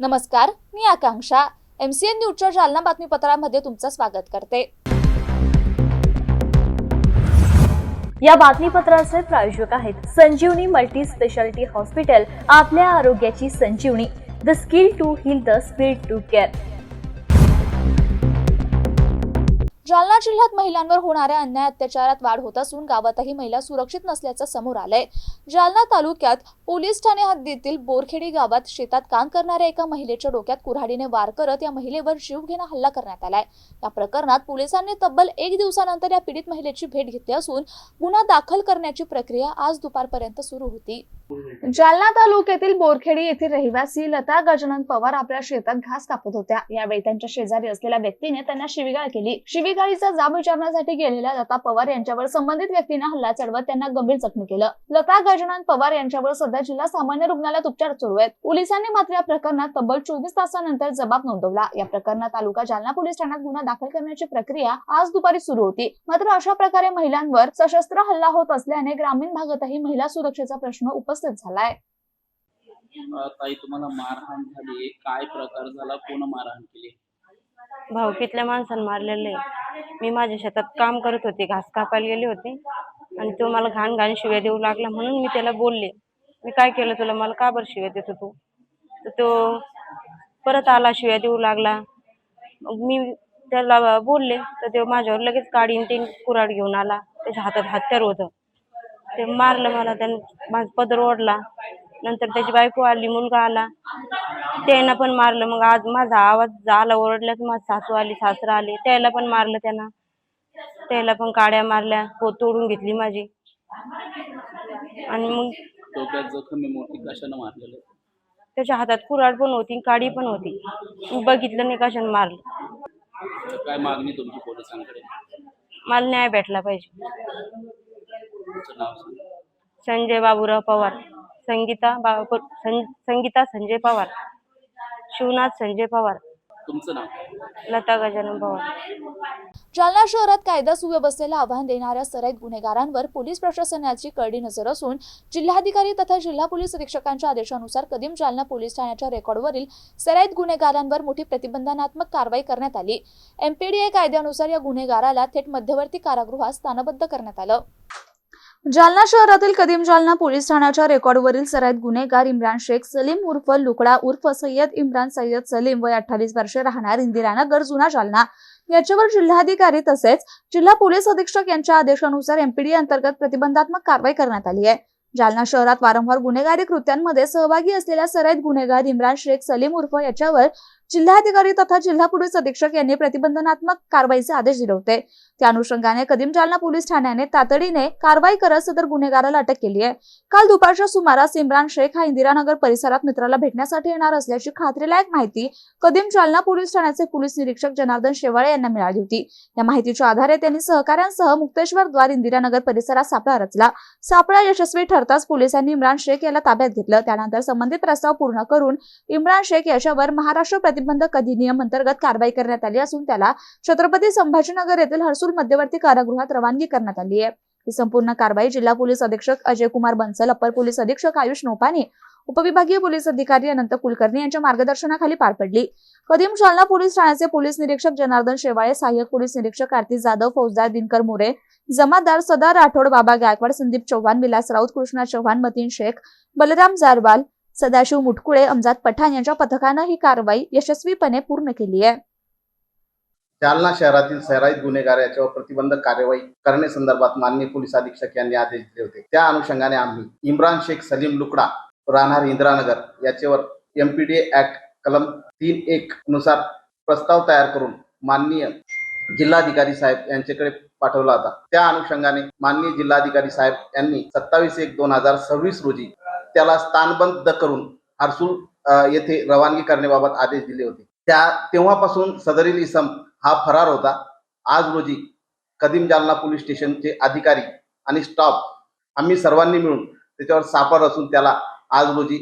नमस्कार, मी आकांक्षा. MCN न्यूजच्या जालना बातमीपत्रामध्ये तुमचं स्वागत करते. या बातमीपत्राचे प्रायोजक आहेत संजीवनी मल्टी स्पेशालिटी हॉस्पिटल. आपल्या आरोग्याची संजीवनी. The skill to heal, the speed to care. Jalna जिल्ह्यात महिलांवर होणाऱ्या अन्याय अत्याचारात वाढ होत असून गावातही महिला सुरक्षित नसल्याचं समोर आलंय. जालना तालुक्यात पोलीस ठाणे हद्दीतील बोरखेडी गावात शेतात काम करणाऱ्या एका महिलेच्या डोक्यात कुऱ्हाडीने वार करत या महिलेवर जीवघेणा हल्ला करण्यात आलाय. या प्रकरणात पोलिसांनी तब्बल 1 दिवसानंतर या पीडित महिलेची भेट घेतली असून गुन्हा दाखल करण्याची प्रक्रिया आज दुपारपर्यंत सुरू होती. जालना तालुक्यातील बोरखेडी येथील रहिवासी लता गजानन पवार आपल्या शेतात घास कापत होत्या. यावेळी त्यांच्या शेजारी असलेल्या व्यक्तीने त्यांना शिवीगाळ केली. शिवीगाळीचा जाब विचारण्यासाठी गेलेल्या लता पवार यांच्यावर संबंधित व्यक्तीने हल्ला चढवत त्यांना गंभीर जखमी केलं. लता गजानन पवार यांच्यावर सध्या जिल्हा सामान्य रुग्णालयात उपचार सुरू आहेत. पोलिसांनी मात्र या प्रकरणात तब्बल 24 तासानंतर जबाब नोंदवला. या प्रकरणात तालुका जालना पोलीस ठाण्यात गुन्हा दाखल करण्याची प्रक्रिया आज दुपारी सुरू होती. मात्र अशा प्रकारे महिलांवर सशस्त्र हल्ला होत असल्याने ग्रामीण भागातही महिला सुरक्षेचा प्रश्न उपस्थित झालाय. ताई, तुम्हाला मारहाण झाली, काय प्रकार झाला, कोण मारहाण केली? भाऊकीतल्या माणसानं मारलेलं आहे. मी माझ्या शेतात काम करत होते, घास कापायला गेले होते आणि तो मला घाण घाण शिव्या देऊ लागला. म्हणून मी त्याला बोलले, मी काय केलं तुला, मला का बरं शिव्या देतो तू? तर तो परत आला, शिव्या देऊ लागला. मग मी त्याला बोलले तर ते माझ्यावर लगेच काडीन ते कुऱ्हाड घेऊन आला. त्याच्या हातात हत्यार होतं. ते मारलं मला, त्यानं माझा पदर ओढला. नंतर त्याची बायको आली, मुलगा आला, त्यानं पण मारलं. मग आज माझा आवाज आला ओरडल्याच माझी सासू आली, सासरा आले, त्याला पण मारलं. त्याला पण काड्या मारल्या, पोत तोडून घेतली माझी. आणि मग डोक्यात जखम आहे मोठी, कशानं मारलेलं? त्याच्या हातात कुऱ्हाड पण होती, काडी पण होती. मी बघितलं नाही कशानं मारलं. काय मागणी तुमची पोलिसांकडे? मला न्याय भेटला पाहिजे. तुमचं नाव सांग. संजय बाबूराव पवार, संगीता संजय पवार, शिवनाथ संजय पवार. तुमचं नाव? लता गजानन पवार. जालना शहरात कायदा सुव्यवस्थेला आव्हान देणाऱ्या सराईत गुन्हेगारांवर पोलीस प्रशासनाची करडी नजर असून जिल्हाधिकारी तथा जिल्हा पोलीस अधीक्षकांच्या आदेशानुसार कदीम जालना पोलीस ठाण्याच्या रेकॉर्डवरील सराईत गुन्हेगारांवर मोठी प्रतिबंधात्मक कारवाई करण्यात आली. MPDA कायद्यानुसार या गुन्हेगाराला थेट मध्यवर्ती कारागृहात स्थानबद्ध करण्यात आलं. जालना शहरातील कदीम जालना पोलीस ठाण्याच्या रेकॉर्डवरील सराईत गुन्हेगार इम्रान शेख सलीम उर्फ लुकडा उर्फ सय्यद इम्रान सय्यद सलीम वय 28 वर्षे, राहणार इंदिरानगर, जुना जालना, याच्यावर जिल्हाधिकारी तसेच जिल्हा पोलीस अधीक्षक यांच्या आदेशानुसार MPDA अंतर्गत प्रतिबंधात्मक कारवाई करण्यात आली आहे. जालना शहरात वारंवार गुन्हेगारी कृत्यांमध्ये सहभागी असलेल्या सराईत गुन्हेगार इम्रान शेख सलीम उर्फ याच्यावर जिल्हाधिकारी तथा जिल्हा पोलीस अधीक्षक यांनी प्रतिबंधात्मक कारवाईचे आदेश दिले होते. त्या अनुषंगाने कदीम जालना पोलीस ठाण्याने तातडीने कारवाई करत सदर गुन्हेगाराला अटक केली आहे. काल दुपारच्या सुमारास इम्रान शेख हा इंदिरानगर परिसरात मित्राला भेटण्यासाठी येणार असल्याची खात्रीलायक माहिती कदीम जालना पोलीस ठाण्याचे पोलीस निरीक्षक जनार्दन शेवाळे यांना मिळाली होती. या माहितीच्या आधारे त्यांनी सहकाऱ्यांसह मुक्तेश्वर द्वार इंदिरानगर परिसरात सापळा रचला. सापळा यशस्वी ठरताच पोलिसांनी इम्रान शेख याला ताब्यात घेतलं. त्यानंतर संबंधित प्रस्ताव पूर्ण करून इम्रान शेख याच्यावर महाराष्ट्र प्रतिबंधक अधिनियम अंतर्गत कारवाई करण्यात आली असून त्याला छत्रपती संभाजीनगर येथील हर्सुल मध्यवर्ती कारागृहात रवानगी करण्यात आली आहे. ही संपूर्ण कारवाई जिल्हा पोलीस अधीक्षक अजय कुमार बन्सल, अप्पर पोलीस अधीक्षक आयुष नोपानी, उपविभागीय पोलीस अधिकारी अनंत कुलकर्णी यांच्या मार्गदर्शनाखाली पार पडली. कदीम जालना पोलीस ठाण्याचे पोलीस निरीक्षक जनार्दन शेवाळे, सहाय्यक पोलीस निरीक्षक आरती जाधव, फौजदार दिनकर मोरे, जमादार सदा राठोड, बाबा गायकवाड, संदीप चव्हाण, विलास राऊत, कृष्णा चव्हाण, मतीन शेख, बलराम जारवाल, सदाशिव मुटकुळे, अमजाद पठाण यांच्या पथकानं ही कारवाई यशस्वीपणे पूर्ण केली आहे. जालना शहरातील सराईत गुन्हेगार याच्यावर प्रतिबंधक कार्यवाही करण्यासंदर्भात माननीय पोलीस अधीक्षक यांनी आदेश दिले होते. त्या अनुषंगाने आम्ही इम्रान शेख सलीम लुकडा, राहणार इंदिरानगर, याच्यावर MPDA ऍक्ट कलम 3(1) नुसार प्रस्ताव तयार करून माननीय जिल्हाधिकारी साहेब यांच्याकडे पाठवला होता. त्या अनुषंगाने माननीय जिल्हाधिकारी साहेब यांनी 27/1/2026 रोजी त्याला स्थानबद्ध करून हर्सुल येथे रवानगी करण्याबाबत आदेश दिले होते. तेव्हापासून सदरील इसम हा फरार होता. आज रोजी कदीम जालना पोलीस स्टेशनचे अधिकारी आणि स्टाफ आम्ही सर्वांनी मिळून त्याच्यावर सापळा रचून त्याला आज रोजी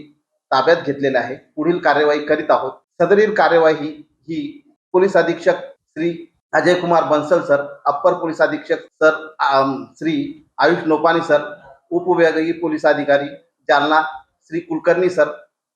ताब्यात घेतलेले आहे. पुढील कार्यवाही करीत आहोत. सदरील कार्यवाही ही पोलीस अधीक्षक Shri Ajay Kumar Bansal sir, upper police अधीक्षक सर श्री आयुष नोपानी सर, उपविभागीय पोलीस अधिकारी जालना श्री कुलकर्णी सर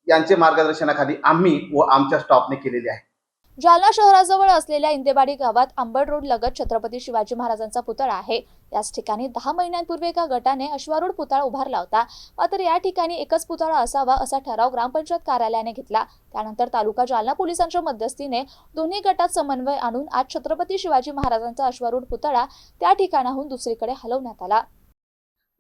यांचे मार्गदर्शनाखाली आम्ही व आमच्या स्टॉपने केलेले आहे. जालना शहराजवळ असलेल्या इंदेवाडी गावात अंबड रोड लगत छत्रपती शिवाजी महाराजांचा पुतळा आहे. याच ठिकाणी 10 महिन्यांपूर्वी एका गटाने अश्वारूढ पुतळा उभारला होता. मात्र या ठिकाणी एकच पुतळा असावा असा ठराव ग्रामपंचायत कार्यालयाने घेतला. त्यानंतर तालुका जालना पोलिसांच्या मध्यस्थीने दोन्ही गटात समन्वय आणून आज छत्रपती शिवाजी महाराजांचा अश्वारूढ पुतळा त्या ठिकाणाहून दुसरीकडे हलवण्यात आला.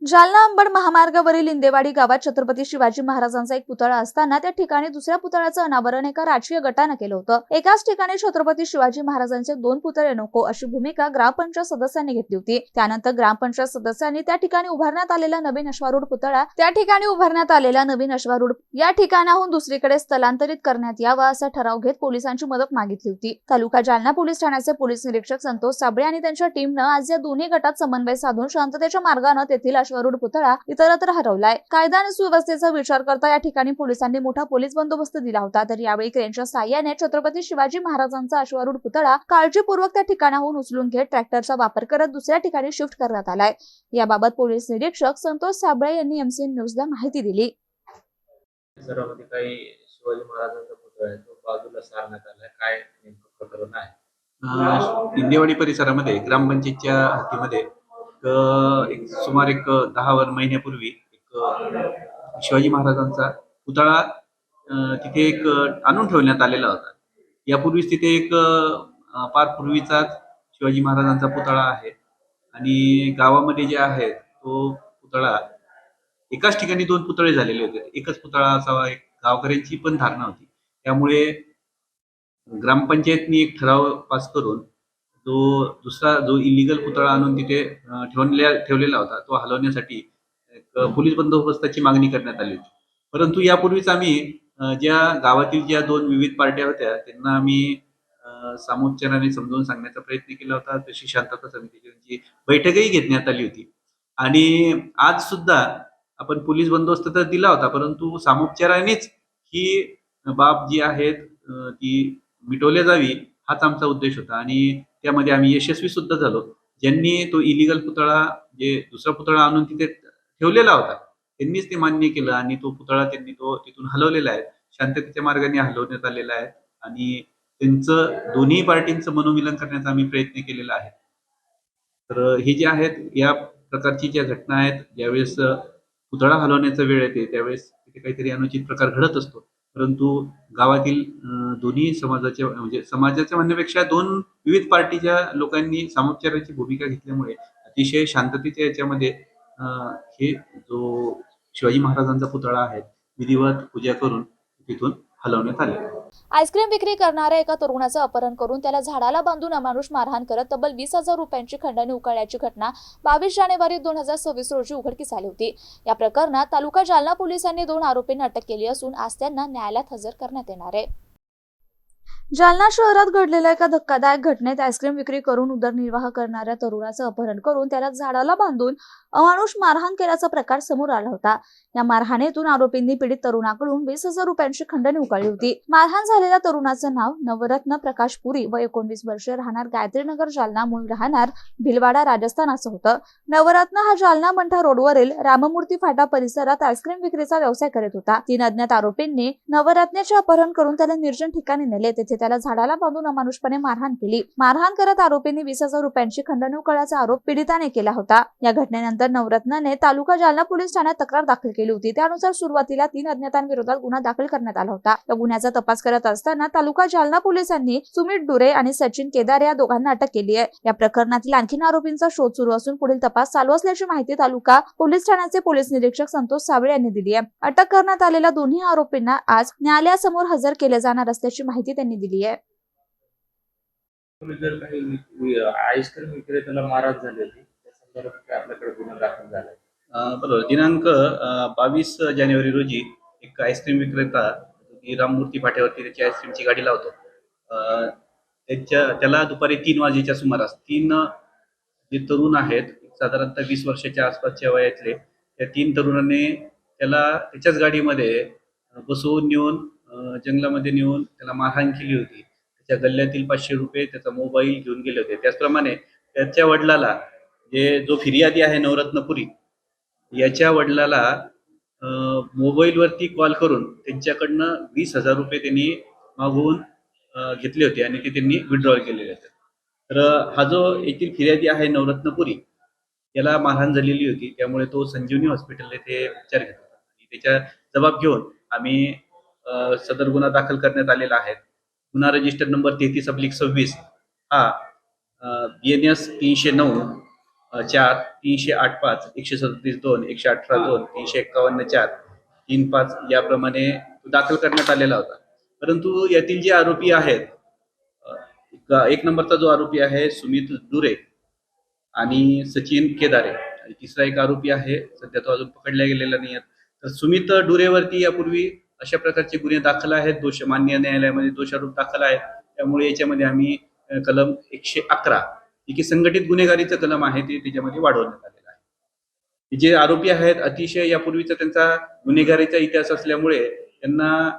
जालना अंबड महामार्गावरील इंदेवाडी गावात छत्रपती शिवाजी महाराजांचा एक पुतळा असताना त्या ठिकाणी दुसऱ्या पुतळ्याचं अनावरण एका राजकीय गटानं केलं होतं. एकाच ठिकाणी छत्रपती शिवाजी महाराजांचे 2 पुतळे नको अशी भूमिका ग्रामपंचायत सदस्यांनी घेतली होती. त्यानंतर ग्रामपंचायत सदस्यांनी त्या ठिकाणी उभारण्यात आलेला नवीन अश्वारूढ पुतळा या ठिकाणाहून दुसरीकडे स्थलांतरित करण्यात यावा असा ठराव घेत पोलिसांची मदत मागितली होती. तालुका जालना पोलीस ठाण्याचे पोलीस निरीक्षक संतोष साबळे आणि त्यांच्या टीमनं आज या दोन्ही गटात समन्वय साधून शांततेच्या मार्गाने तेथील अश्वारूढ पुतळा इतरत्र हरवलाय. कायदा आणि सुव्यवस्थेचा विचार करता या ठिकाणी पोलिसांनी मोठा पोलीस बंदोबस्त दिला होता. तर यावेळी क्रेनच्या साहाय्याने छत्रपती शिवाजी महाराजांचा अश्वारूढ पुतळा काळजीपूर्वक त्या ठिकाणाहून उचलून घेत ट्रॅक्टरचा वापर करत दुसऱ्या ठिकाणी शिफ्ट करण्यात आलाय. याबाबत पोलीस निरीक्षक संतोष साबळे यांनी एमसीएन न्यूजला माहिती दिली. परिसरामध्ये काही शिवाजी महाराजांचा पुतळा आहे तो बाजूला सारण्यात आलाय. काय नेमकं प्रकरण आहे? इंदेवाडी परिसरामध्ये ग्रामपंचायतच्या हद्दीमध्ये सुमारे 10 महिन्यापूर्वी शिवाजी महाराजांचा पुतळा तिथे आणून ठेवण्यात आलेला होता. यापूर्वीच तिथे फार पूर्वीचाच शिवाजी महाराजांचा पुतळा आहे आणि गावामध्ये जे आहे तो पुतळा एकाच ठिकाणी 2 पुतळे झालेले होते. एकच पुतळा असावा एक गावकऱ्यांची पण धारणा होती. त्यामुळे ग्रामपंचायतनी एक ठराव पास करून जो इलिगल पुतळा आणून तिथे ठेवलेला होता तो हलवण्यासाठी पोलीस बंदोबस्ताची मागणी करण्यात आली होती. परंतु यापूर्वीच आम्ही ज्या गावातील ज्या 2 विविध पार्ट्या होत्या त्यांना आम्ही सामोपचाराने समजावून सांगण्याचा प्रयत्न केला होता. तशी शांतता समितीची बैठकही घेण्यात आली होती आणि आज सुद्धा आपण पोलीस बंदोबस्त तर दिला होता, परंतु सामोपचारानेच ही बाब जी आहेत ती मिटवल्या जावी हाच आमचा उद्देश होता आणि त्यामध्ये आम्ही यशस्वी सुद्धा झालो. ज्यांनी तो इलिगल पुतळा दुसरा पुतळा आणून तिथे ठेवलेला होता त्यांनीच ते मान्य केलं आणि तो पुतळा त्यांनी तिथून हलवलेला आहे. शांततेच्या मार्गाने हलवण्यात आलेला आहे आणि त्यांचं दोन्ही पार्टींचं मनोमिलन करण्याचा आम्ही प्रयत्न केलेला आहे. तर हे जे आहेत या प्रकारची ज्या घटना आहेत, ज्यावेळेस पुतळा हलवण्याचा वेळ येते त्यावेळेस तिथे काहीतरी अनुचित प्रकार घडत असतो. परंतु गावातील दोन्ही समाजाच्या म्हणण्यापेक्षा 2 विविध पार्टीच्या लोकांनी सामोपचाराची भूमिका घेतल्यामुळे अतिशय शांततेच्या याच्यामध्ये हे जो शिवाजी महाराजांचा पुतळा आहे विधिवत पूजा करून तिथून हलवण्यात आले. आईस्क्रीम विक्री करणाऱ्या एका तरुणाचं अपहरण करून त्याला झाडाला बांधून अमानुष मारहाण करत तब्बल 20,000 रुपयांची खंडणी उकळल्याची घटना 22 जानेवारी 2026 रोजी उघडकीस आली होती. या प्रकरणात तालुका जालना पोलिसांनी 2 आरोपींना अटक केली असून आज त्यांना न्यायालयात हजर करण्यात येणार आहे. जालना शहरात घडलेल्या एका धक्कादायक घटनेत आईस्क्रीम विक्री करून उदरनिर्वाह करणाऱ्या तरुणाचं अपहरण करून त्याला झाडाला बांधून अमानुष मारहाण केल्याचा प्रकार समोर आला होता. या मारहाणीतून आरोपींनी पीडित तरुणाकडून 20,000 रुपयांची खंडणी उकळली होती. मारहाण झालेल्या तरुणाचं नाव नवरत्न प्रकाश पुरी व 19 वर्षे, राहणार गायत्रीनगर जालना, मूळ राहणार भिलवाडा राजस्थान असं होतं. नवरत्न हा जालना मंठा रोडवरील राममूर्ती फाटा परिसरात आईस्क्रीम विक्रीचा व्यवसाय करत होता. 3 अज्ञात आरोपींनी नवरत्नाचे अपहरण करून त्याला निर्जन ठिकाणी नेले. तेथे त्याला झाडाला बांधून अमानुषपणे मारहाण केली. मारहाण करत आरोपींनी 20,000 रुपयांची खंडणी उकळल्याचा आरोप पीडिताने केला होता. या घटनेनंतर नवरत्नाने तालुका जालना पोलीस ठाण्यात तक्रार दाखल केली होती. त्यानुसार सुरुवातीला 3 अज्ञातांविरोधात गुन्हा दाखल करण्यात आला होता. या गुन्ह्याचा तपास करत असताना तालुका जालना पोलिसांनी सुमित डुरे आणि सचिन केदार या दोघांना अटक केली आहे. या प्रकरणातील आणखी आरोपींचा शोध सुरू असून पुढील तपास चालू असल्याची माहिती तालुका पोलीस ठाण्याचे पोलीस निरीक्षक संतोष साबळे यांनी दिली आहे. अटक करण्यात आलेल्या दोन्ही आरोपींना आज न्यायालयासमोर हजर केले जाणार असल्याची माहिती त्यांनी दिली आहे. जर काही आईस्क्रीम विक्रेत्याला मारहाण झाली होती त्या संदर्भात आपल्याकडे गुन्हा दाखल झालाय. बरोबर. दिनांक 22 जानेवारी रोजी एक आईस्क्रीम विक्रेता राममूर्ती फाट्यावरती त्याची आईस्क्रीमची गाडी लावतो. त्याला दुपारी 3 वाजेच्या सुमारास 3 जे तरुण आहेत साधारणतः 20 वर्षाच्या आसपासच्या वयातले त्या 3 तरुणांनी त्याला त्याच्याच गाडीमध्ये बसवून नेऊन जंगलामध्ये नेऊन त्याला मारहाण केली होती. त्याच्या गल्ल्यातील 500 रुपये, त्याचा मोबाईल घेऊन गेले होते. त्याचप्रमाणे त्याच्या वडिलाला जो फिर्यादी आहे नवरत्नपुरी याच्या वडिलाला मोबाईलवरती कॉल करून त्यांच्याकडनं 20,000 रुपये त्यांनी मागवून घेतले होते आणि ते त्यांनी विड्रॉल केलेले होते. तर हा जो येथील फिर्यादी आहे नवरत्नपुरी, याला मारहाण झालेली होती, त्यामुळे तो संजीवनी हॉस्पिटल येथे उपचार घेत होता. आणि त्याच्या जबाब घेऊन आम्ही सदर गुन्हा दाखल करण्यात आलेला आहे. गुन्हा रजिस्टर नंबर 33/26 हा BNS 309 4 308-5 137-2 118-2 351-4 35 याप्रमाणे दाखल करण्यात आलेला होता. परंतु यातील जे आरोपी आहेत, एक नंबरचा जो आरोपी आहे सुमित डुरे आणि सचिन केदारे, आणि तिसरा एक आरोपी आहे, सध्या तो अजून पकडला गेलेला नाही आहे. तर सुमित डुरेवरती यापूर्वी अशा प्रकारचे गुन्हे दाखल आहेत, मान्य न्यायालयामध्ये दोषारोप दाखल आहेत. त्यामुळे याच्यामध्ये आम्ही कलम 111 की संघटित गुन्हेगारीचं कलम आहे ते त्याच्यामध्ये वाढवण्यात आलेलं आहे. जे आरोपी आहेत अतिशय यापूर्वीचा त्यांचा गुन्हेगारीचा इतिहास असल्यामुळे त्यांना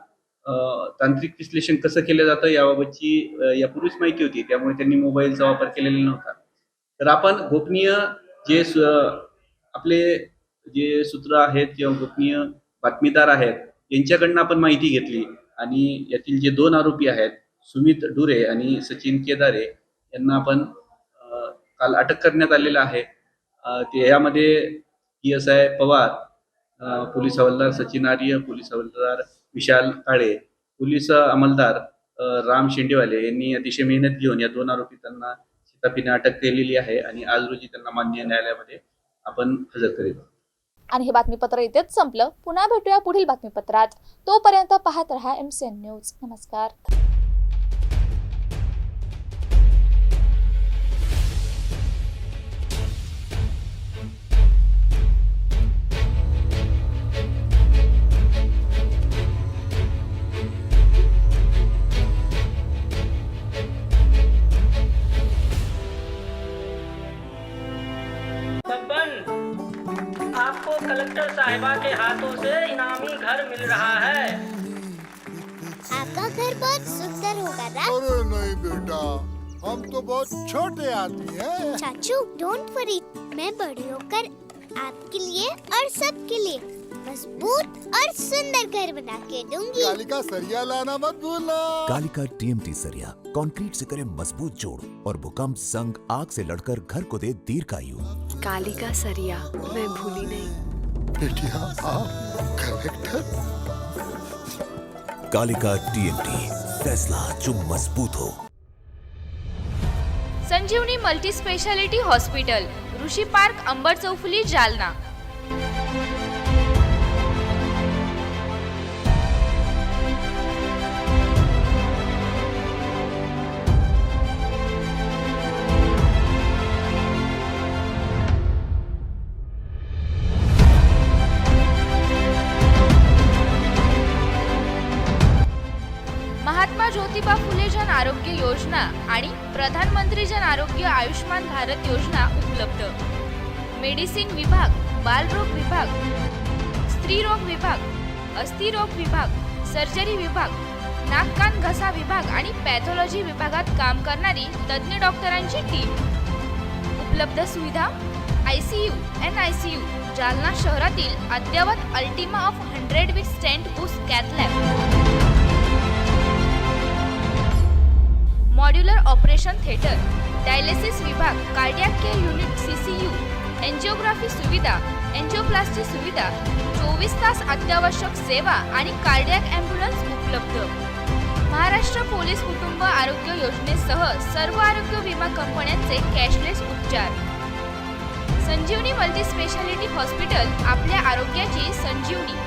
तांत्रिक विश्लेषण कसं केलं जातं याबाबतची यापूर्वीच माहिती होती, त्यामुळे त्यांनी मोबाईलचा वापर केलेला नव्हता. तर आपण गोपनीय जे आपले जे सूत्र आहेत किंवा गोपनीय बातमीदार आहेत यांच्याकडनं आपण माहिती घेतली आणि यातील जे 2 आरोपी आहेत सुमित डुरे आणि सचिन केदारे यांना आपण काल अटक करण्यात आलेलं आहे. ते यामध्ये PSI पवार, पोलीस हवालदार सचिन आर्य, पोलीस हवालदार विशाल काळे, पोलीस अंमलदार राम शेंडेवाले यांनी अतिशय मेहनत घेऊन या 2 आरोपितांना शिताफीने अटक केलेली आहे आणि आज रोजी त्यांना मान्य न्यायालयामध्ये आपण हजर करीत आहोत. आणि हे बातमीपत्र इथेच संपलं. पुन्हा भेटूया पुढील बातमीपत्रात. तोपर्यंत पाहत रहा MCN न्यूज. नमस्कार. आपको कलेक्टर साहिबा के हाथों से इनामी घर मिल रहा है। आपका घर बहुत सुंदर होगा ना? अरे नहीं बेटा, हम तो बहुत छोटे आदमी हैं। चाचू डोंट वरी, मैं बड़ी होकर आपके लिए और सबके लिए मजबूत और सुंदर घर बना के दूंगी। कालिका सरिया लाना मत भूलना। कालिका TMT सरिया कंक्रीट से करे मजबूत जोड़ और भूकंप संग आग से लड़कर घर को दे दीर्घायु। कालिका सरिया मैं भूली नहीं। बेटिया आप कलेक्टर। कालिका TMT, फैसला जो मजबूत हो। संजीवनी मल्टी स्पेशालिटी हॉस्पिटल, ऋषी पार्क, अंबर चौफुली, जालना. महात्मा ज्योतिबा फुले जन आरोग्य योजना आणि प्रधानमंत्री जन आरोग्य आयुष्मान भारत योजना उपलब्ध. मेडिसिन विभाग, बालरोग विभाग, स्त्रीरोग विभाग, अस्थिरोग विभाग, सर्जरी विभाग, नाक कान घसा विभाग आणि पॅथॉलॉजी विभागात काम करणारी तज्ञ डॉक्टरांची टीम. उपलब्ध सुविधा ICU, NICU, जालना शहरातील अद्ययावत ultima of 100 with stent boost cath lab. Modular operation theatre, dialysis विभाग, cardiac care unit CCU, angiography सुविधा, एंजिओप्लास्टी सुविधा, 24 तास अत्यावश्यक सेवा आणि कार्डियक ॲम्ब्युलन्स उपलब्ध. महाराष्ट्र पोलीस कुटुंब आरोग्य योजनेसह सर्व आरोग्य विमा कंपन्यांचे कॅशलेस उपचार. संजीवनी मल्टी स्पेशालिटी हॉस्पिटल, आपल्या आरोग्याची संजीवनी.